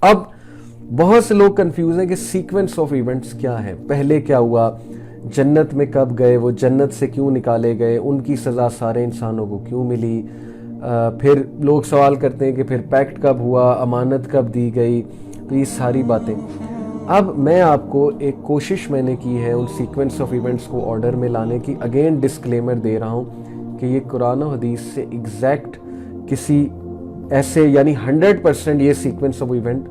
اب بہت سے لوگ کنفیوز ہیں کہ سیکوینس آف ایونٹس کیا ہے، پہلے کیا ہوا، جنت میں کب گئے، وہ جنت سے کیوں نکالے گئے، ان کی سزا سارے انسانوں کو کیوں ملی، پھر لوگ سوال کرتے ہیں کہ پھر پیکٹ کب ہوا، امانت کب دی گئی، تو یہ ساری باتیں۔ اب میں آپ کو ایک کوشش میں نے کی ہے ان سیکوینس آف ایونٹس کو آرڈر میں لانے کی۔ اگین ڈسکلیمر دے رہا ہوں کہ یہ قرآن و حدیث سے ایگزیکٹ کسی ایسے یعنی 100% یہ سیکوینس آف ایونٹ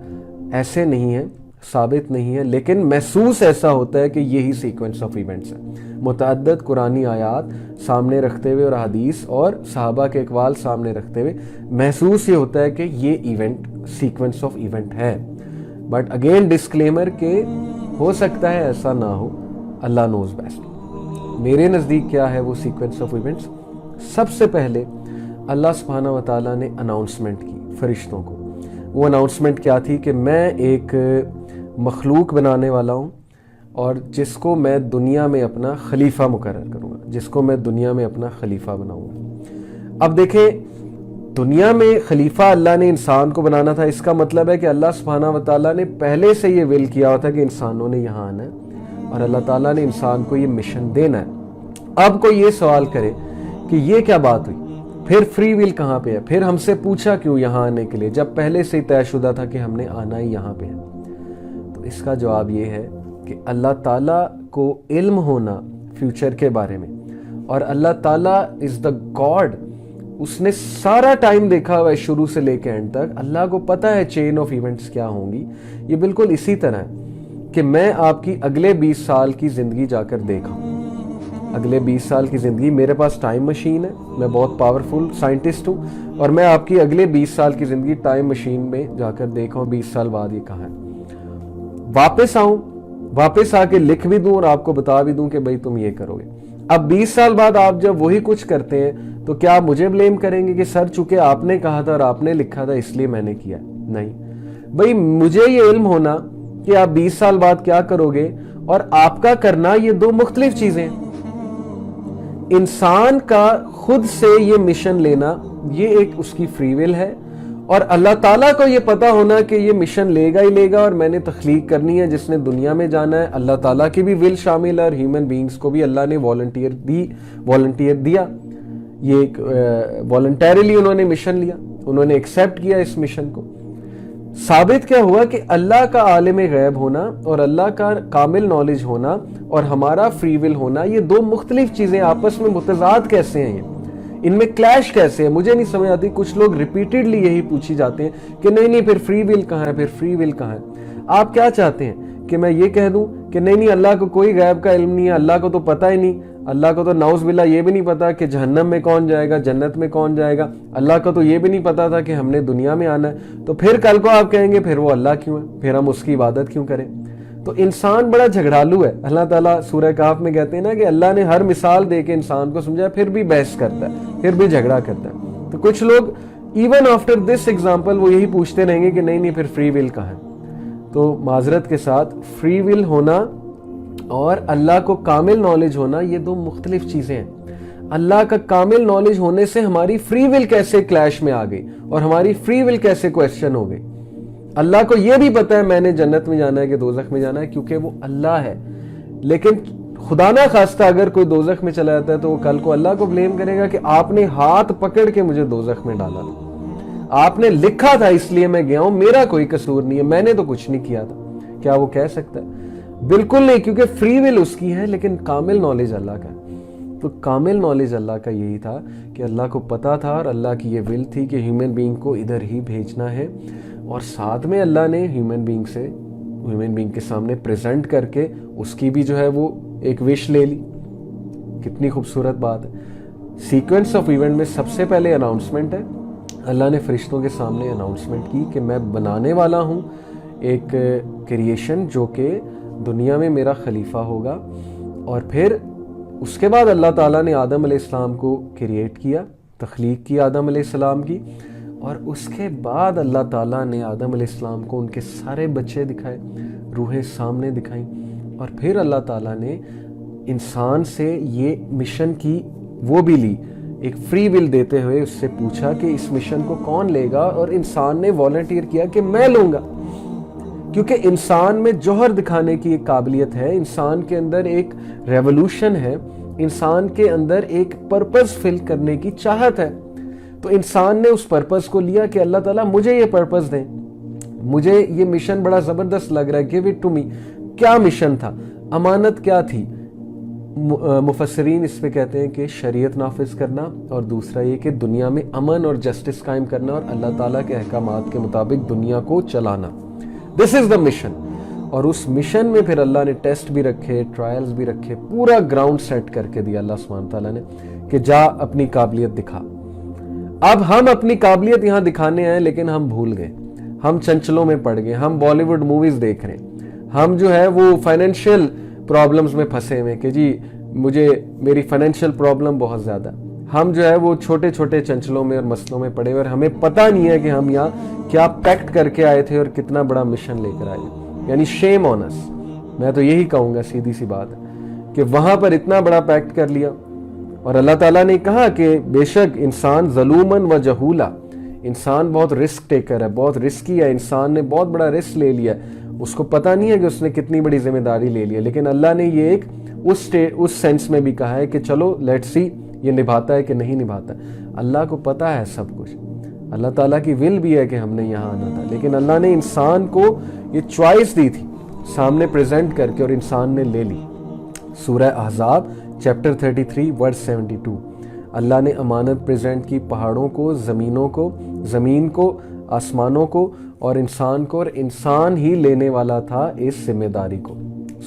ایسے نہیں ہے، ثابت نہیں ہے، لیکن محسوس ایسا ہوتا ہے کہ یہی سیکوینس آف ایونٹس ہے۔ متعدد قرآنی آیات سامنے رکھتے ہوئے اور حدیث اور صحابہ کے اقوال سامنے رکھتے ہوئے محسوس یہ ہوتا ہے کہ یہ ایونٹ سیکوینس آف ایونٹ ہے۔ بٹ اگین ڈسکلیمر کہ ہو سکتا ہے ایسا نہ ہو، اللہ نوز بیسٹ۔ میرے نزدیک کیا ہے وہ سیکوینس آف ایونٹس؟ سب سے پہلے اللہ سبحانہ و تعالیٰ نے اناؤنسمنٹ کی فرشتوں کو۔ وہ اناؤنسمنٹ کیا تھی کہ میں ایک مخلوق بنانے والا ہوں اور جس کو میں دنیا میں اپنا خلیفہ مقرر کروں گا، جس کو میں دنیا میں اپنا خلیفہ بناؤں گا۔ اب دیکھیں، دنیا میں خلیفہ اللہ نے انسان کو بنانا تھا، اس کا مطلب ہے کہ اللہ سبحانہ و تعالیٰ نے پہلے سے یہ ول کیا ہوا تھا کہ انسانوں نے یہاں آنا ہے اور اللہ تعالیٰ نے انسان کو یہ مشن دینا ہے۔ اب کوئی یہ سوال کرے کہ یہ کیا بات ہوئی، پھر فری ول کہاں پہ ہے، پھر ہم سے پوچھا کیوں یہاں آنے کے لیے جب پہلے سے ہی طے شدہ تھا کہ ہم نے آنا ہی یہاں پہ ہے؟ تو اس کا جواب یہ ہے کہ اللہ تعالیٰ کو علم ہونا فیوچر کے بارے میں، اور اللہ تعالیٰ از دا گاڈ، اس نے سارا ٹائم دیکھا ہوا ہے شروع سے لے کے اینڈ تک، اللہ کو پتہ ہے چین آف ایونٹس کیا ہوں گی۔ یہ بالکل اسی طرح ہے کہ میں آپ کی اگلے 20 سال کی زندگی جا کر دیکھا، اگلے 20 سال کی زندگی، میرے پاس ٹائم مشین ہے، میں بہت پاورفل سائنٹسٹ ہوں، اور میں آپ کی اگلے 20 سال کی زندگی ٹائم مشین میں جا کر دیکھا ہوں 20 سال بعد یہ کہاں ہے، واپس آؤں، واپس آ کے لکھ بھی دوں اور آپ کو بتا بھی دوں کہ بھائی تم یہ کرو گے۔ اب 20 سال بعد آپ جب وہی کچھ کرتے ہیں تو کیا آپ مجھے بلیم کریں گے کہ سر چونکہ آپ نے کہا تھا اور آپ نے لکھا تھا اس لیے میں نے کیا؟ نہیں بھائی، مجھے یہ علم ہونا کہ آپ 20 سال بعد کیا کرو گے اور آپ کا کرنا یہ دو مختلف چیزیں ہیں۔ انسان کا خود سے یہ مشن لینا یہ ایک اس کی فری ول ہے، اور اللہ تعالیٰ کو یہ پتا ہونا کہ یہ مشن لے گا ہی لے گا اور میں نے تخلیق کرنی ہے جس نے دنیا میں جانا ہے۔ اللہ تعالیٰ کی بھی ول شامل ہے اور ہیومن بینگز کو بھی اللہ نے والنٹیئر دیا، یہ ایک والنٹیرلی انہوں نے مشن لیا، انہوں نے ایکسیپٹ کیا اس مشن کو۔ ثابت کیا ہوا کہ اللہ کا عالم غیب ہونا اور اللہ کا کامل نالج ہونا اور ہمارا فری ول ہونا یہ دو مختلف چیزیں آپس میں متضاد کیسے ہیں، ان میں کلیش کیسے ہے؟ مجھے نہیں سمجھ آتی۔ کچھ لوگ ریپیٹڈلی یہی پوچھی جاتے ہیں کہ نہیں پھر فری ول کہاں ہے، پھر فری ول کہاں ہے؟ آپ کیا چاہتے ہیں کہ میں یہ کہہ دوں کہ نہیں اللہ کو کوئی غیب کا علم نہیں ہے، اللہ کو تو پتہ ہی نہیں، اللہ کو تو نعوذ باللہ یہ بھی نہیں پتا کہ جہنم میں کون جائے گا، جنت میں کون جائے گا، اللہ کو تو یہ بھی نہیں پتا تھا کہ ہم نے دنیا میں آنا ہے، تو پھر کل کو آپ کہیں گے پھر وہ اللہ کیوں ہے، پھر ہم اس کی عبادت کیوں کریں؟ تو انسان بڑا جھگڑالو ہے۔ اللہ تعالیٰ سورہ کہف میں کہتے ہیں نا کہ اللہ نے ہر مثال دے کے انسان کو سمجھایا، پھر بھی بحث کرتا ہے، پھر بھی جھگڑا کرتا ہے۔ تو کچھ لوگ ایون آفٹر دس ایگزامپل وہ یہی پوچھتے رہیں گے کہ نہیں پھر فری ول کہاں ہے؟ تو معذرت کے ساتھ فری ول ہونا اور اللہ کو کامل نالج ہونا یہ دو مختلف چیزیں ہیں۔ اللہ کا کامل نالج ہونے سے ہماری فری ول کیسے کلیش میں آ گئی اور ہماری فری ول کیسے کویسچن ہو گئی؟ اللہ کو یہ بھی پتا ہے میں نے جنت میں جانا ہے کہ دوزخ میں جانا ہے، کیونکہ وہ اللہ ہے۔ لیکن خدا نہ خواستہ اگر کوئی دوزخ میں چلا جاتا ہے تو وہ کل کو اللہ کو بلیم کرے گا کہ آپ نے ہاتھ پکڑ کے مجھے دوزخ میں ڈالا تھا، آپ نے لکھا تھا اس لیے میں گیا ہوں، میرا کوئی قصور نہیں ہے، میں نے تو کچھ نہیں کیا تھا۔ کیا وہ کہہ سکتا ہے؟ بالکل نہیں، کیونکہ فری ول اس کی ہے لیکن کامل نالج اللہ کا ہے۔ تو کامل نالج اللہ کا یہی تھا کہ اللہ کو پتا تھا اور اللہ کی یہ ول تھی کہ ہیومن بینگ کو ادھر ہی بھیجنا ہے، اور ساتھ میں اللہ نے ہیومن بینگ کے سامنے پریزنٹ کر کے اس کی بھی جو ہے وہ ایک وش لے لی۔ کتنی خوبصورت بات ہے۔ سیکوینس آف ایونٹ میں سب سے پہلے اناؤنسمنٹ ہے، اللہ نے فرشتوں کے سامنے اناؤنسمنٹ کی کہ میں بنانے والا ہوں ایک کریشن جو کہ دنیا میں میرا خلیفہ ہوگا، اور پھر اس کے بعد اللہ تعالیٰ نے آدم علیہ السلام کو کریٹ کیا، تخلیق کی آدم علیہ السلام کی، اور اس کے بعد اللہ تعالیٰ نے آدم علیہ السلام کو ان کے سارے بچے دکھائے، روحیں سامنے دکھائیں، اور پھر اللہ تعالیٰ نے انسان سے یہ مشن کی وہ بھی لی، ایک فری ول دیتے ہوئے اس سے پوچھا کہ اس مشن کو کون لے گا، اور انسان نے والنٹیئر کیا کہ میں لوں گا۔ کیونکہ انسان میں جوہر دکھانے کی ایک قابلیت ہے، انسان کے اندر ایک ریولوشن ہے، انسان کے اندر ایک پرپز فل کرنے کی چاہت ہے۔ تو انسان نے اس پرپز کو لیا کہ اللہ تعالیٰ مجھے یہ پرپز دیں، مجھے یہ مشن بڑا زبردست لگ رہا ہے، گیو اٹ ٹو می۔ کیا مشن تھا؟ امانت کیا تھی؟ مفسرین اس پہ کہتے ہیں کہ شریعت نافذ کرنا، اور دوسرا یہ کہ دنیا میں امن اور جسٹس قائم کرنا اور اللہ تعالیٰ کے احکامات کے مطابق دنیا کو چلانا۔ دس از دا مشن۔ اور اس مشن میں پھر اللہ نے ٹیسٹ بھی رکھے، ٹرائلز بھی رکھے، پورا گراؤنڈ سیٹ کر کے دیا اللہ سبحانہ تعالیٰ نے کہ جا اپنی قابلیت دکھا۔ اب ہم اپنی قابلیت یہاں دکھانے آئے، لیکن ہم بھول گئے، ہم چنچلوں میں پڑ گئے، ہم بالی ووڈ موویز دیکھ رہے ہیں، ہم جو ہے وہ فائنینشیل پرابلمز میں پھنسے ہوئے کہ جی میری فائنینشیل پرابلم بہت زیادہ، ہم جو ہے وہ چھوٹے چھوٹے چنچلوں میں اور مسئلوں میں پڑے ہوئے، اور ہمیں پتہ نہیں ہے کہ ہم یہاں کیا پیکٹ کر کے آئے تھے اور کتنا بڑا مشن لے کر آئے۔ یعنی شیم آن اس، میں تو یہی کہوں گا، سیدھی سی بات ہے کہ وہاں پر اتنا بڑا پیکٹ کر لیا۔ اور اللہ تعالیٰ نے کہا کہ بے شک انسان ظلوماً و جہولا، انسان بہت رسک ٹیکر ہے، بہت رسکی ہے، انسان نے بہت بڑا رسک لے لیا، اس کو پتہ نہیں ہے کہ اس نے کتنی بڑی ذمہ داری لے لی ہے۔ لیکن اللہ نے یہ ایک اس سینس میں بھی کہا ہے کہ چلو لیٹ سی یہ نبھاتا ہے کہ نہیں نبھاتا ہے۔ اللہ کو پتہ ہے سب کچھ، اللہ تعالیٰ کی ول بھی ہے کہ ہم نے یہاں آنا تھا، لیکن اللہ نے انسان کو یہ چوائس دی تھی سامنے پریزنٹ کر کے، اور انسان نے لے لی۔ سورہ احزاب چیپٹر 33 ورس 72، اللہ نے امانت پریزنٹ کی، پہاڑوں کو، زمینوں کو، زمین کو، آسمانوں کو اور انسان کو، اور انسان ہی لینے والا تھا اس ذمہ داری کو۔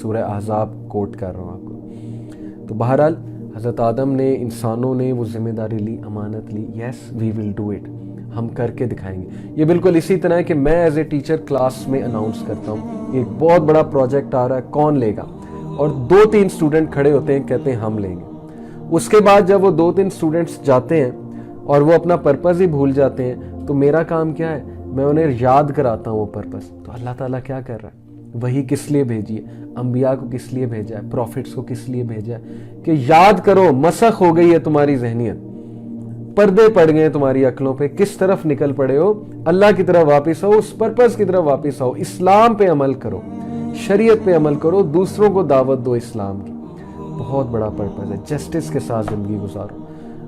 سورہ احزاب کوٹ کر رہا ہوں آپ کو۔ تو بہرحال حضرت آدم نے، انسانوں نے وہ ذمہ داری لی، امانت لی، یس وی ول ڈو اٹ، ہم کر کے دکھائیں گے۔ یہ بالکل اسی طرح ہے کہ میں ایز اے ٹیچر کلاس میں اناؤنس کرتا ہوں ایک بہت بڑا پروجیکٹ آ رہا ہے، کون لے گا؟ اور 2-3 اسٹوڈنٹ کھڑے ہوتے ہیں، کہتے ہیں ہم لیں گے۔ اس کے بعد جب وہ 2-3 اسٹوڈنٹس جاتے ہیں اور وہ اپنا پرپز ہی بھول جاتے ہیں، تو میرا کام کیا ہے؟ میں انہیں یاد کراتا ہوں وہ پرپز۔ تو اللہ تعالیٰ کیا کر رہا ہے؟ وہی کس لیے بھیجی ہے؟ انبیاء کو کس لیے بھیجا ہے؟ پروفٹس کو کس لیے بھیجا ہے؟ کہ یاد کرو، مسخ ہو گئی ہے تمہاری ذہنیت، پردے پڑ گئے ہیں تمہاری عقلوں پہ، کس طرف نکل پڑے ہو؟ اللہ کی طرف واپس آؤ، اس پرپز کی طرف واپس آؤ، اسلام پہ عمل کرو، شریعت پہ عمل کرو، دوسروں کو دعوت دو اسلام کی۔ بہت بڑا پرپز ہے، جسٹس کے ساتھ زندگی گزارو،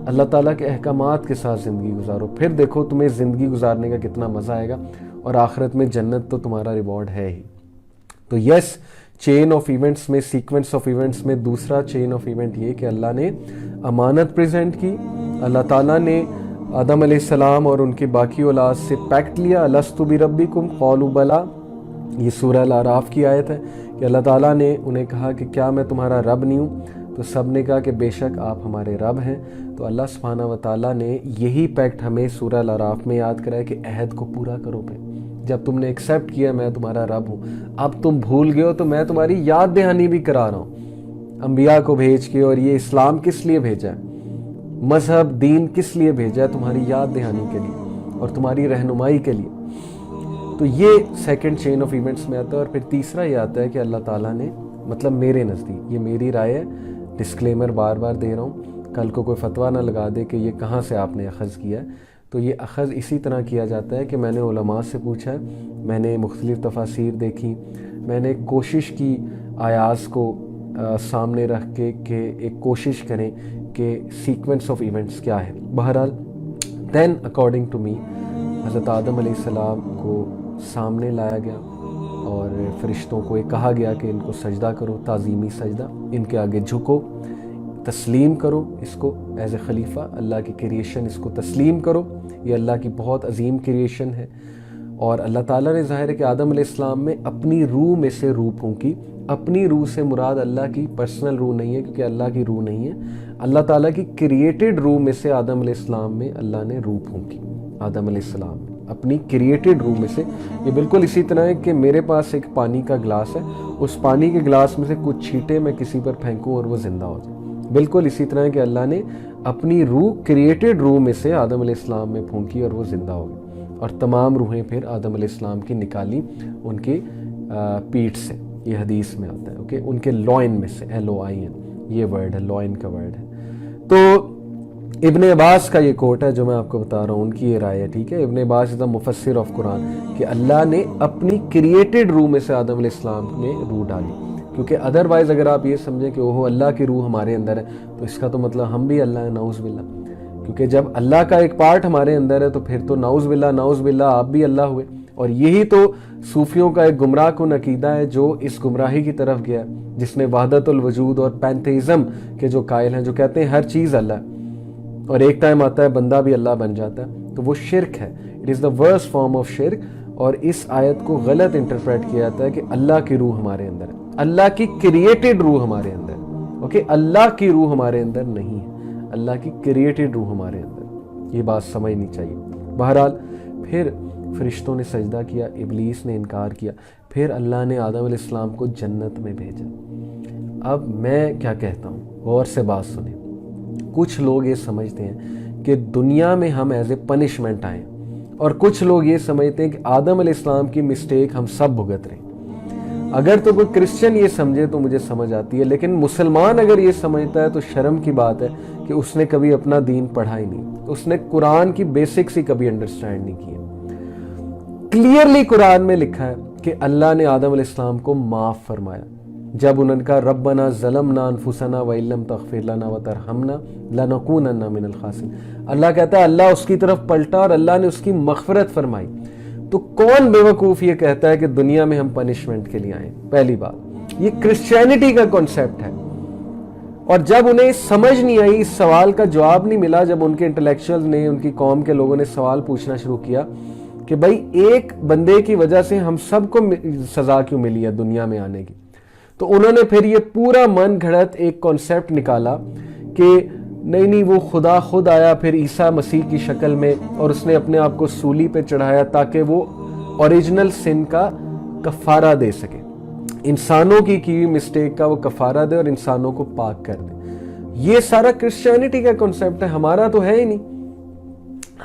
اللہ تعالیٰ کے احکامات کے ساتھ زندگی گزارو، پھر دیکھو تمہیں زندگی گزارنے کا کتنا مزہ آئے گا، اور آخرت میں جنت تو تمہارا ریوارڈ ہے ہی۔ تو یس، چین آف ایونٹس میں، سیکوینس آف ایونٹس میں دوسرا چین آف ایونٹ یہ کہ اللہ نے امانت پریزنٹ کی، اللہ تعالیٰ نے آدم علیہ السلام اور ان کی باقی اولاد سے پیکٹ لیا، الستُ بربکم قالوا بلی، یہ سورہ الاعراف کی آیت ہے کہ اللہ تعالیٰ نے انہیں کہا کہ کیا میں تمہارا رب نہیں ہوں؟ تو سب نے کہا کہ بے شک آپ ہمارے رب ہیں۔ تو اللہ سبحانہ و تعالیٰ نے یہی پیکٹ ہمیں سورہ الاعراف میں یاد کرایا کہ عہد کو پورا کرو پہ، جب تم نے ایکسیپٹ کیا میں تمہارا رب ہوں، اب تم بھول گئے ہو تو میں تمہاری یاد دہانی بھی کرا رہا ہوں، انبیاء کو بھیج کے۔ اور یہ اسلام کس لیے بھیجا ہے؟ مذہب، دین کس لیے بھیجا ہے؟ تمہاری یاد دہانی کے لیے اور تمہاری رہنمائی کے لیے۔ تو یہ سیکنڈ چین آف ایونٹس میں آتا ہے۔ اور پھر تیسرا یہ آتا ہے کہ اللہ تعالیٰ نے، مطلب میرے نزدیک، یہ میری رائے ہے، ڈسکلیمر بار بار دے رہا ہوں، کل کو کوئی فتویٰ نہ لگا دے کہ یہ کہاں سے آپ نے اخذ کیا ہے۔ تو یہ اخذ اسی طرح کیا جاتا ہے کہ میں نے علماء سے پوچھا ہے، میں نے مختلف تفاسیر دیکھی، میں نے کوشش کی آیاز کو سامنے رکھ کے کہ ایک کوشش کریں کہ سیکوینس آف ایونٹس کیا ہے۔ بہرحال دین اکارڈنگ ٹو می، حضرت آدم علیہ السلام کو سامنے لایا گیا اور فرشتوں کو یہ کہا گیا کہ ان کو سجدہ کرو، تعظیمی سجدہ، ان کے آگے جھکو، تسلیم کرو اس کو ایز اے خلیفہ، اللہ کی کریشن، اس کو تسلیم کرو، یہ اللہ کی بہت عظیم کریشن ہے۔ اور اللہ تعالیٰ نے ظاہر ہے کہ آدم علیہ السلام میں اپنی روح میں سے روح پھونکی۔ اپنی روح سے مراد اللہ کی پرسنل روح نہیں ہے، کیونکہ اللہ کی روح نہیں ہے، اللہ تعالیٰ کی کریٹڈ روح میں سے آدم علیہ السلام میں اللہ نے روح پھونکی، آدم علیہ السلام میں اپنی کریٹڈ روح میں سے۔ یہ بالکل اسی طرح ہے کہ میرے پاس ایک پانی کا گلاس ہے، اس پانی کے گلاس میں سے کچھ چھینٹے میں کسی پر پھینکوں اور وہ زندہ ہو جائے۔ بالکل اسی طرح ہے کہ اللہ نے اپنی روح کریٹڈ روح میں سے آدم علیہ السلام میں پھونکی اور وہ زندہ ہو گئی، اور تمام روحیں پھر آدم علیہ السلام کی نکالی ان کی پیٹھ سے، یہ حدیث میں آتا ہے، اوکے، ان کے لوئن میں سے، LOIN یہ ورڈ ہے، لوئن کا ورڈ ہے۔ تو ابن عباس کا یہ کوٹ ہے جو میں آپ کو بتا رہا ہوں، ان کی یہ رائے ہے، ٹھیک ہے. ابن عباس از مفسر آف قرآن، کہ اللہ نے اپنی کریٹڈ روح میں سے آدم علیہ السلام نے روح ڈالی. کیونکہ ادروائز اگر آپ یہ سمجھیں کہ اوہ اللہ کی روح ہمارے اندر ہے تو اس کا تو مطلب ہم بھی اللہ ہیں، نعوذ باللہ. کیونکہ جب اللہ کا ایک پارٹ ہمارے اندر ہے تو پھر تو نعوذ باللہ آپ بھی اللہ ہوئے. اور یہی تو صوفیوں کا ایک گمراہ کن عقیدہ ہے جو اس گمراہی کی طرف گیا، جس نے وحدت الوجود اور پینتھیزم کے جو قائل ہیں، جو کہتے ہیں ہر چیز اللہ ہے اور ایک ٹائم آتا ہے بندہ بھی اللہ بن جاتا ہے، تو وہ شرک ہے. It is the worst form of شرک. اور اس آیت کو غلط انٹرپریٹ کیا جاتا ہے کہ اللہ کی روح ہمارے اندر ہے، اللہ کی کریٹڈ روح ہمارے اندر ہے. اوکے، اللہ کی روح ہمارے اندر نہیں ہے، اللہ کی کریٹڈ روح ہمارے اندر. یہ بات سمجھنی چاہیے. بہرحال پھر فرشتوں نے سجدہ کیا، ابلیس نے انکار کیا، پھر اللہ نے آدم علیہ السلام کو جنت میں بھیجا. اب میں کیا کہتا ہوں، غور سے بات سنیں. کچھ لوگ یہ سمجھتے ہیں کہ دنیا میں ہم ایز اے پنشمنٹ آئیں، اور کچھ لوگ یہ سمجھتے ہیں کہ آدم علیہ السلام کی مسٹیک ہم سب بھگت رہے ہیں. اگر تو کوئی کرسچن یہ سمجھے تو مجھے سمجھ آتی ہے، لیکن مسلمان اگر یہ سمجھتا ہے تو شرم کی بات ہے کہ اس نے کبھی اپنا دین پڑھا ہی نہیں، اس نے قرآن کی بیسکس ہی کبھی انڈرسٹینڈ نہیں کیے. کلیئرلی قرآن میں لکھا ہے کہ اللہ نے آدم علیہ السلام کو معاف فرمایا جب انہوں نے کہا ربنا ظلمنا انفسنا وان لم تغفر لنا وترحمنا لنکونن من الخاسرین. اللہ کہتا ہے اللہ اس کی طرف پلٹا اور اللہ نے اس کی مغفرت فرمائی. تو کون بے وقوف یہ کہتا ہے کہ دنیا میں ہم پنشمنٹ کے لیے آئیں؟ پہلی بات، یہ کرسچینٹی کا کانسیپٹ ہے. اور جب انہیں سمجھ نہیں آئی، اس سوال کا جواب نہیں ملا، جب ان کے انٹلیکچوئل نے، ان کی قوم کے لوگوں نے سوال پوچھنا شروع کیا کہ بھائی ایک بندے کی وجہ سے ہم سب کو سزا کیوں ملی ہے دنیا میں آنے کی، تو انہوں نے پھر یہ پورا من گھڑت ایک کانسیپٹ نکالا کہ نہیں وہ خدا خود آیا پھر عیسیٰ مسیح کی شکل میں، اور اس نے اپنے آپ کو سولی پہ چڑھایا تاکہ وہ اوریجنل سن کا کفارہ دے سکے، انسانوں کی ہوئی مسٹیک کا وہ کفارہ دے اور انسانوں کو پاک کر دے. یہ سارا کرسچینٹی کا کانسیپٹ ہے، ہمارا تو ہے ہی نہیں.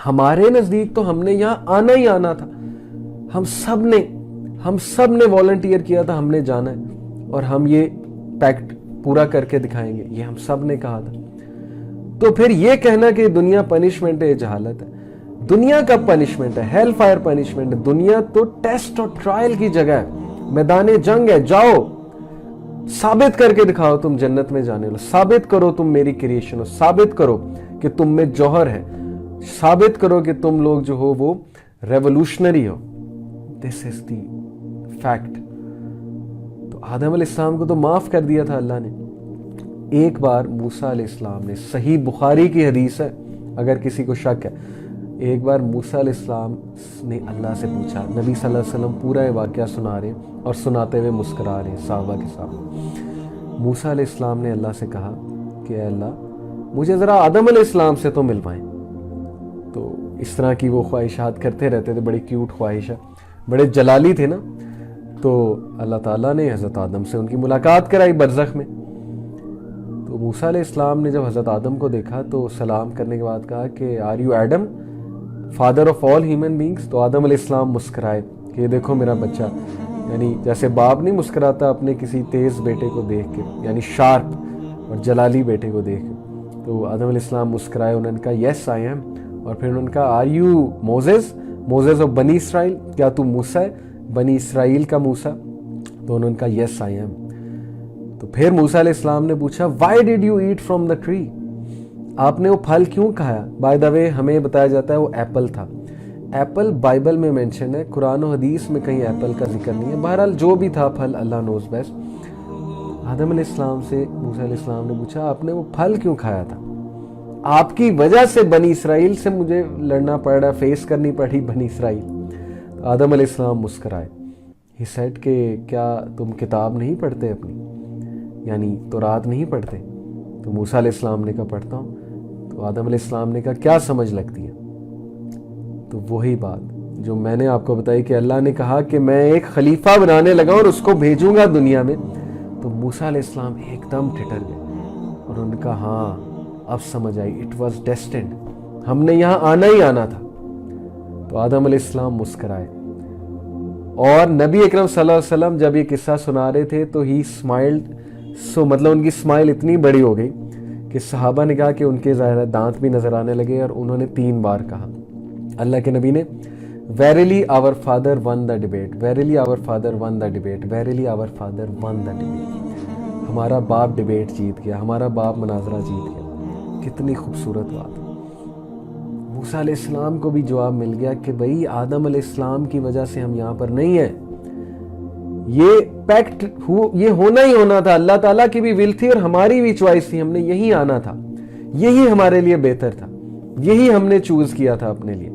ہمارے نزدیک تو ہم نے یہاں آنا ہی آنا تھا. ہم سب نے والنٹیئر کیا تھا، ہم نے جانا ہے اور ہم یہ پیکٹ پورا کر کے دکھائیں گے، یہ ہم سب نے کہا تھا. تو پھر یہ کہنا کہ دنیا پنشمنٹ ہے، یہ جہالت ہے. دنیا کا پنشمنٹ ہے، ہیل فائر پنشمنٹ ہے. دنیا تو ٹیسٹ اور ٹرائل کی جگہ ہے، میدان جنگ ہے. جاؤ ثابت کر کے دکھاؤ تم جنت میں جانے والے، ثابت کرو تم میری کریشن ہو، ثابت کرو کہ تم میں جوہر ہے، ثابت کرو کہ تم لوگ جو ہو وہ revolutionary who. This is the fact. تو آدم علیہ السلام کو تو معاف کر دیا تھا اللہ نے. ایک بار موسیٰ علیہ السلام نے، صحیح بخاری کی حدیث ہے اگر کسی کو شک ہے، ایک بار موسیٰ علیہ السلام نے اللہ سے پوچھا، نبی صلی اللہ علیہ وسلم پورا یہ واقعہ سنا رہے ہیں اور سناتے ہوئے مسکرا رہے ہیں صحابہ کے سامنے. موسیٰ علیہ السلام نے اللہ سے کہا کہ اے اللہ مجھے ذرا آدم علیہ السلام سے تو ملوائیں. تو اس طرح کی وہ خواہشات کرتے رہتے تھے، بڑی کیوٹ خواہش ہے، بڑے جلالی تھے نا. تو اللہ تعالیٰ نے حضرت آدم سے ان کی ملاقات کرائی برزخ میں. تو موسیٰ علیہ السلام نے جب حضرت آدم کو دیکھا تو سلام کرنے کے بعد کہا کہ are you Adam father of all human beings? تو آدم علیہ السلام مسکرائے کہ یہ دیکھو میرا بچہ، یعنی جیسے باپ نہیں مسکراتا اپنے کسی تیز بیٹے کو دیکھ کے، یعنی شارپ اور جلالی بیٹے کو دیکھ کے. تو آدم علیہ السلام مسکرائے، انہوں نے کہا یس آئی ایم. اور پھر انہوں نے کہا آر یو موزیز آف بنی اسرائیل؟ کیا تو موسیٰ ہے، بنی اسرائیل کا موسیٰ؟ تو انہوں نے کہا یس آئی ایم. تو پھر موسیٰ علیہ السلام نے پوچھا why did you eat from the tree? آپ نے وہ پھل کیوں کھایا؟ بائی دا وے ہمیں بتایا جاتا ہے وہ ایپل تھا. ایپل بائبل میں مینشن ہے، قرآن و حدیث میں کہیں ایپل کا ذکر نہیں ہے. بہرحال جو بھی تھا پھل، اللہ نوز بیسٹ. آدم علیہ السلام سے موسیٰ علیہ السلام نے پوچھا آپ نے وہ پھل کیوں کھایا تھا؟ آپ کی وجہ سے بنی اسرائیل سے مجھے لڑنا پڑ رہا، فیس کرنی پڑی بنی اسرائیل. آدم علیہ السلام مسکرائے. ہی سیڈ کہ کیا تم کتاب نہیں پڑھتے اپنی، یعنی تورات نہیں پڑھتے؟ تو موسیٰ علیہ السلام نے کہا پڑھتا ہوں. تو آدم علیہ السلام نے کہا کیا سمجھ لگتی ہے؟ تو وہی بات جو میں نے آپ کو بتائی کہ اللہ نے کہا کہ میں ایک خلیفہ بنانے لگا اور اس کو بھیجوں گا دنیا میں. تو موسیٰ علیہ السلام ایک دم ٹھٹر گئے اور انہوں نے کہا ہاں اب سمجھ آئی، اٹ واز ڈیسٹنڈ، ہم نے یہاں آنا ہی آنا تھا. تو آدم علیہ السلام مسکرائے. اور نبی اکرم صلی اللہ علیہ وسلم جب یہ قصہ سنا رہے تھے تو ہی اسمائلڈ، مطلب ان کی اسمائل اتنی بڑی ہو گئی کہ صحابہ نے کہا کہ ان کے ظاہر دانت بھی نظر آنے لگے اور انہوں نے 3 بار کہا. اللہ کے نبی نے Verily our father won the debate, verily our father won the debate, verily our father won the debate. ہمارا باپ ڈیبیٹ جیت گیا, ہمارا باپ مناظرہ جیت گیا. کتنی خوبصورت بات. موسیٰ علیہ السلام کو بھی جواب مل گیا کہ بھئی آدم علیہ السلام کی وجہ سے ہم یہاں پر نہیں ہیں, یہ پیکٹ یہ ہونا ہی ہونا تھا. اللہ تعالیٰ کی بھی ول تھی اور ہماری بھی چوائس تھی, ہم نے یہی آنا تھا, یہی ہمارے لیے بہتر تھا, یہی ہم نے چوز کیا تھا اپنے لیے.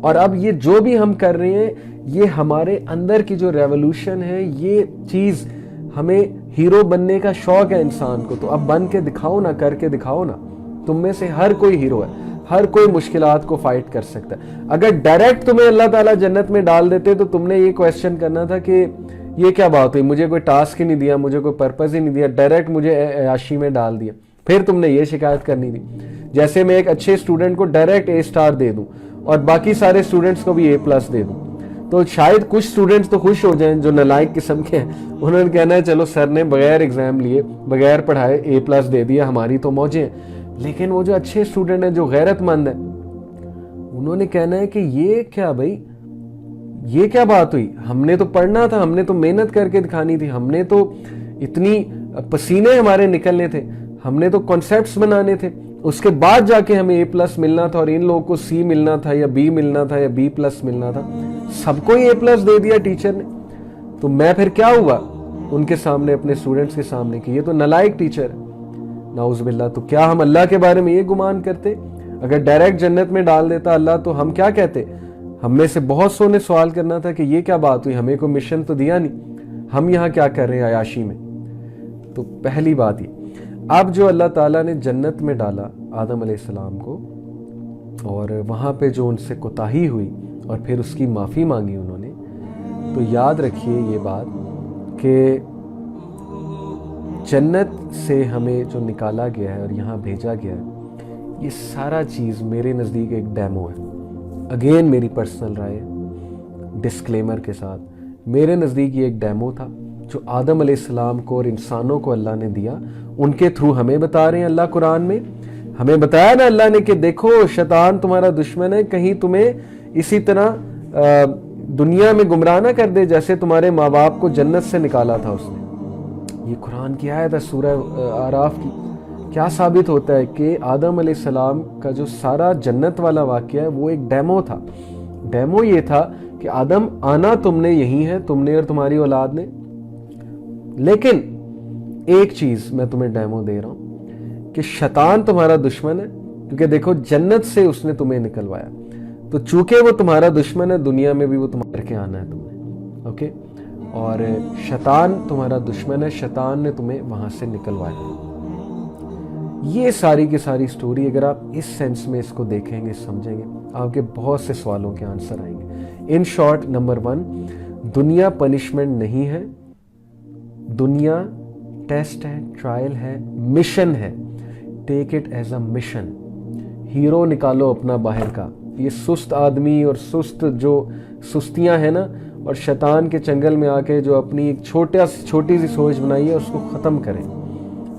اور اب یہ جو بھی ہم کر رہے ہیں, یہ ہمارے اندر کی جو ریولوشن ہے, یہ چیز ہمیں ہیرو بننے کا شوق ہے انسان کو, تو اب بن کے دکھاؤ نا, کر کے دکھاؤ نا. تم میں سے ہر کوئی ہیرو ہے, ہر کوئی مشکلات کو فائٹ کر سکتا ہے. اگر ڈائریکٹ تمہیں اللہ تعالیٰ جنت میں ڈال دیتے تو تم نے یہ کویسچن کرنا تھا کہ یہ کیا بات ہوئی, مجھے کوئی ٹاسک ہی نہیں دیا, مجھے کوئی پرپز ہی نہیں دیا, ڈائریکٹ مجھے عیاشی میں ڈال دیا. پھر تم نے یہ شکایت کرنی تھی. جیسے میں ایک اچھے اسٹوڈنٹ کو ڈائریکٹ A* دے دوں اور باقی سارے اسٹوڈنٹس کو بھی A+ دے دوں, تو شاید کچھ اسٹوڈنٹس تو خوش ہو جائیں جو نالائق قسم کے ہیں. انہوں نے کہنا ہے چلو سر نے بغیر ایگزام لیے, بغیر پڑھائے A+ دے دیا, ہماری تو موجیں ہیں. لیکن وہ جو اچھے اسٹوڈنٹ ہیں, جو غیرت مند ہیں, انہوں نے کہنا ہے کہ یہ کیا بھائی, یہ کیا بات ہوئی, ہم نے تو پڑھنا تھا, ہم نے تو محنت کر کے دکھانی تھی, ہم نے تو اتنی پسینے ہمارے نکلنے تھے, ہم نے تو کانسیپٹس بنانے تھے, اس کے بعد جا کے ہمیں A+ ملنا تھا, اور ان لوگوں کو C ملنا تھا یا B ملنا تھا یا B+ ملنا تھا. سب کو ہی A+ دے دیا ٹیچر نے. تو میں پھر کیا ہوا ان کے سامنے, اپنے اسٹوڈنٹس کے سامنے, کہ یہ تو نالائق ٹیچر ہے. نعوذ باللہ. تو کیا ہم اللہ کے بارے میں یہ گمان کرتے؟ اگر ڈائریکٹ جنت میں ڈال دیتا اللہ تو ہم کیا کہتے؟ ہم میں سے بہت سو نے سوال کرنا تھا کہ یہ کیا بات ہوئی, ہمیں کوئی مشن تو دیا نہیں, ہم یہاں کیا کر رہے ہیں عیاشی میں. تو پہلی بات یہ, اب جو اللہ تعالیٰ نے جنت میں ڈالا آدم علیہ السلام کو, اور وہاں پہ جو ان سے کوتاہی ہوئی اور پھر اس کی معافی مانگی انہوں نے, تو یاد رکھیے یہ بات کہ جنت سے ہمیں جو نکالا گیا ہے اور یہاں بھیجا گیا ہے, یہ سارا چیز میرے نزدیک ایک ڈیمو ہے. اگین میری پرسنل رائے, ڈسکلیمر کے ساتھ, میرے نزدیک یہ ایک ڈیمو تھا جو آدم علیہ السلام کو اور انسانوں کو اللہ نے دیا. ان کے تھرو ہمیں بتا رہے ہیں اللہ قرآن میں, ہمیں بتایا نا اللہ نے کہ دیکھو شیطان تمہارا دشمن ہے, کہیں تمہیں اسی طرح دنیا میں گمراہ نہ کر دے جیسے تمہارے ماں باپ کو جنت سے نکالا تھا اس نے. یہ قرآن کی آیت ہے سورہ اعراف کی. کیا ثابت ہوتا ہے کہ آدم علیہ السلام کا جو سارا جنت والا واقعہ ہے وہ ایک ڈیمو تھا. ڈیمو یہ تھا کہ آدم آنا تم نے یہی ہے, تم نے اور تمہاری اولاد نے, لیکن ایک چیز میں تمہیں ڈیمو دے رہا ہوں کہ شیطان تمہارا دشمن ہے, کیونکہ دیکھو جنت سے اس نے تمہیں نکلوایا, تو چونکہ وہ تمہارا دشمن ہے دنیا میں بھی وہ تمہارے کے آنا ہے تمہیں, اوکے. اور شیطان تمہارا دشمن ہے, شیطان نے تمہیں وہاں سے نکلوایا. یہ ساری کی ساری سٹوری اگر آپ اس سینس میں اس کو دیکھیں گے, سمجھیں گے, آپ کے بہت سے سوالوں کے آنسر آئیں گے. ان شارٹ, نمبر 1, دنیا پنشمنٹ نہیں ہے, دنیا ٹیسٹ ہے, ٹرائل ہے, مشن ہے. Take it as a mission. Hero نکالو اپنا باہر کا. یہ سست آدمی اور سست جو سستیاں ہیں نا, اور شیطان کے چنگل میں آ کے جو اپنی ایک چھوٹی سی سوچ بنائی ہے اس کو ختم کریں.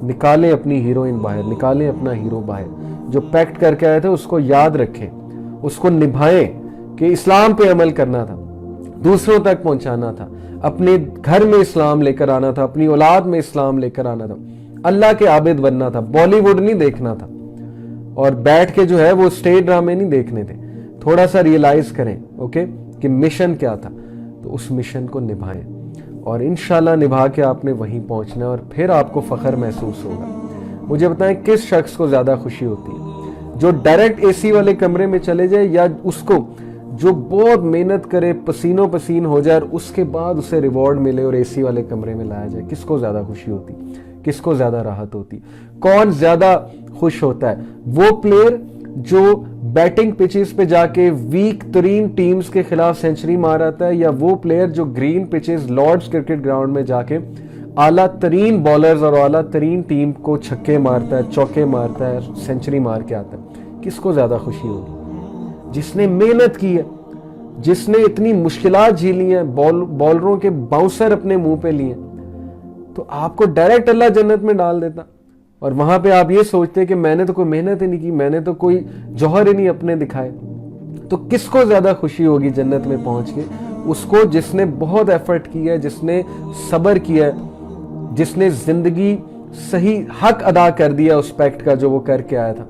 نکالیں اپنی ہیروئن باہر, نکالیں اپنا ہیرو باہر. جو پیکٹ کر کے آئے تھے اس کو یاد رکھیں, اس کو نبھائیں کہ اسلام پہ عمل کرنا تھا, دوسروں تک پہنچانا تھا, اپنے گھر میں اسلام لے کر آنا تھا, اپنی اولاد میں اسلام لے کر آنا تھا, اللہ کے عابد بننا تھا. بالی ووڈ نہیں دیکھنا تھا, اور بیٹھ کے جو ہے وہ اسٹیج ڈرامے نہیں دیکھنے تھے. تھوڑا سا ریئلائز کریں, اوکے, کہ مشن کیا تھا, تو اس مشن کو نبھائیں, اور انشاءاللہ نبھا کے آپ نے وہیں پہنچنا ہے, اور پھر آپ کو فخر محسوس ہوگا. مجھے بتائیں کس شخص کو زیادہ خوشی ہوتی ہے, جو ڈائریکٹ AC والے کمرے میں چلے جائے, یا اس کو جو بہت محنت کرے, پسینوں پسین ہو جائے, اور اس کے بعد اسے ریوارڈ ملے اور AC والے کمرے میں لایا جائے؟ کس کو زیادہ خوشی ہوتی, کس کو زیادہ راحت ہوتی, کون زیادہ خوش ہوتا ہے؟ وہ پلیئر جو بیٹنگ پچز پہ جا کے ویک ترین ٹیمز کے خلاف سینچری مار آتا ہے, یا وہ پلیئر جو green pitches Lords cricket ground میں جا کے اعلیٰ ترین بالرز اور اعلیٰ ترین ٹیم کو چھکے مارتا ہے, چوکے مارتا ہے, سینچری مار کے آتا ہے؟ کس کو زیادہ خوشی ہوگی؟ جس نے محنت کی ہے, جس نے اتنی مشکلات جھیلی ہیں, بالروں کے باؤنسر اپنے منہ پہ لیے. تو آپ کو ڈائریکٹ اللہ جنت میں ڈال دیتا, اور وہاں پہ آپ یہ سوچتے ہیں کہ میں نے تو کوئی محنت ہی نہیں کی, میں نے تو کوئی جوہر ہی نہیں اپنے دکھائے. تو کس کو زیادہ خوشی ہوگی جنت میں پہنچ کے؟ اس کو جس نے بہت ایفرٹ کیا ہے, جس نے صبر کیا ہے, جس نے زندگی صحیح حق ادا کر دیا اس پیکٹ کا جو وہ کر کے آیا تھا,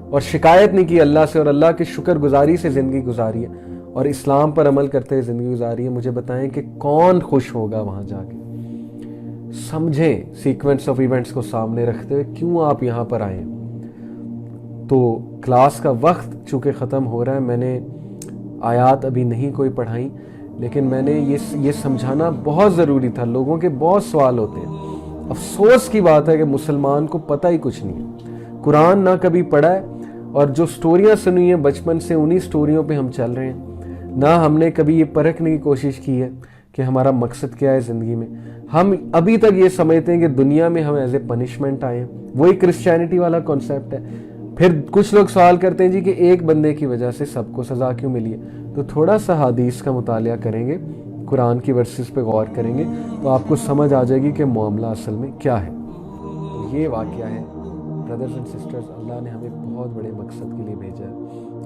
اور شکایت نہیں کی اللہ سے, اور اللہ کی شکر گزاری سے زندگی گزاری ہے, اور اسلام پر عمل کرتے ہوئے زندگی گزاری ہے. مجھے بتائیں کہ کون خوش ہوگا وہاں جا کے؟ سمجھیں سیکوینس آف ایونٹس کو سامنے رکھتے ہوئے کیوں آپ یہاں پر آئے. تو کلاس کا وقت چونکہ ختم ہو رہا ہے, میں نے آیات ابھی نہیں کوئی پڑھائی, لیکن میں نے یہ سمجھانا بہت ضروری تھا. لوگوں کے بہت سوال ہوتے ہیں. افسوس کی بات ہے کہ مسلمان کو پتہ ہی کچھ نہیں ہے, قرآن نہ کبھی پڑھا ہے, اور جو سٹوریاں سنی ہیں بچپن سے انہی سٹوریوں پہ ہم چل رہے ہیں. نہ ہم نے کبھی یہ پرکھنے کی کوشش کی ہے کہ ہمارا مقصد کیا ہے زندگی میں. ہم ابھی تک یہ سمجھتے ہیں کہ دنیا میں ہم ایز اے پنشمنٹ آئے ہیں. وہی کرسچینٹی والا کانسیپٹ ہے. پھر کچھ لوگ سوال کرتے ہیں جی کہ ایک بندے کی وجہ سے سب کو سزا کیوں ملی ہے؟ تو تھوڑا سا حدیث کا مطالعہ کریں گے, قرآن کی ورسز پہ غور کریں گے, تو آپ کو سمجھ آ جائے گی کہ معاملہ اصل میں کیا ہے. تو یہ واقعہ ہے بردرز اینڈ سسٹرز. اللہ نے ہمیں بہت بڑے مقصد کے لیے بھیجا ہے,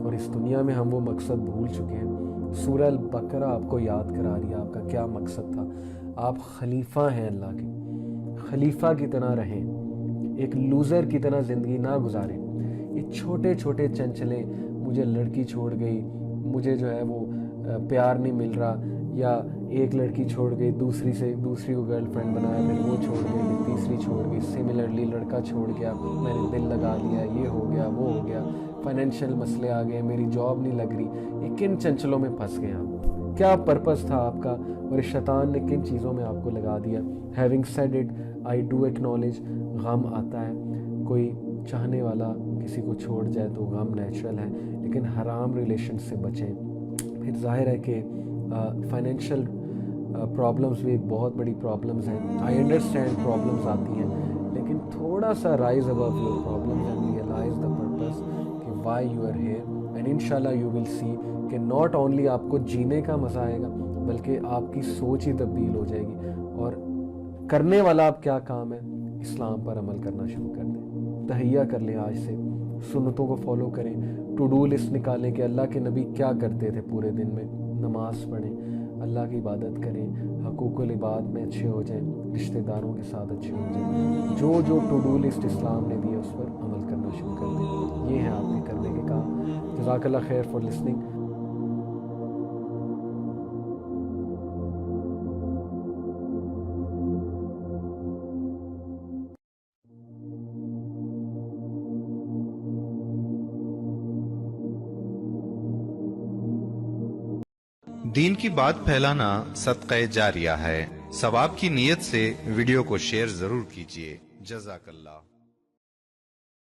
اور اس دنیا میں ہم وہ مقصد بھول چکے ہیں. سورہ البقرہ آپ کو یاد کرا رہی ہے آپ کا کیا مقصد تھا. آپ خلیفہ ہیں اللہ کے, خلیفہ کی طرح رہیں, ایک لوزر کی طرح زندگی نہ گزاریں. یہ چھوٹے چھوٹے چنچلے, مجھے لڑکی چھوڑ گئی, مجھے جو ہے وہ پیار نہیں مل رہا, یا ایک لڑکی چھوڑ گئی, دوسری کو گرل فرینڈ بنایا, پھر وہ چھوڑ گئی, پھر تیسری چھوڑ گئی, سملرلی لڑکا چھوڑ گیا, میں نے دل لگا لیا, یہ ہو گیا وہ ہو گیا, فائنینشیل مسئلے آ گئے, میری جاب نہیں لگ رہی. یہ کن چنچلوں میں پھنس گئے آپ؟ کیا پرپس تھا آپ کا, اور شیطان نے کن چیزوں میں آپ کو لگا دیا؟ Having said it, I do acknowledge, غم آتا ہے. کوئی چاہنے والا کسی کو چھوڑ جائے تو غم نیچرل ہے, لیکن حرام ریلیشن سے بچیں. پھر ظاہر ہے کہ فائنینشیل پرابلمز بھی ایک بہت بڑی پرابلمز ہیں. آئی انڈرسٹینڈ پرابلمز آتی ہیں, لیکن تھوڑا سا rise above your problems and realise the purpose کہ why you are here, and انشاءاللہ یو ول سی کہ ناٹ اونلی آپ کو جینے کا مزہ آئے گا, بلکہ آپ کی سوچ ہی تبدیل ہو جائے گی. اور کرنے والا آپ کیا کام ہے؟ اسلام پر عمل کرنا شروع کر دیں. تہیہ کر لیں آج سے, سنتوں کو فالو کریں, ٹو ڈو لسٹ نکالیں کہ اللہ کے نبی کیا کرتے تھے پورے دن میں. نماز پڑھیں, اللہ کی عبادت کریں, حقوق العباد میں اچھے ہو جائیں, رشتہ داروں کے ساتھ اچھے ہو جائیں. جو ٹو ڈو لسٹ اسلام نے دی ہے اس پر عمل کرنا شروع کر دیں. یہ ہے آپ کے کرنے کے کام. جزاک اللہ خیر فار لسننگ. دین کی بات پھیلانا صدقہ جاریہ ہے. ثواب کی نیت سے ویڈیو کو شیئر ضرور کیجیے. جزاک اللہ.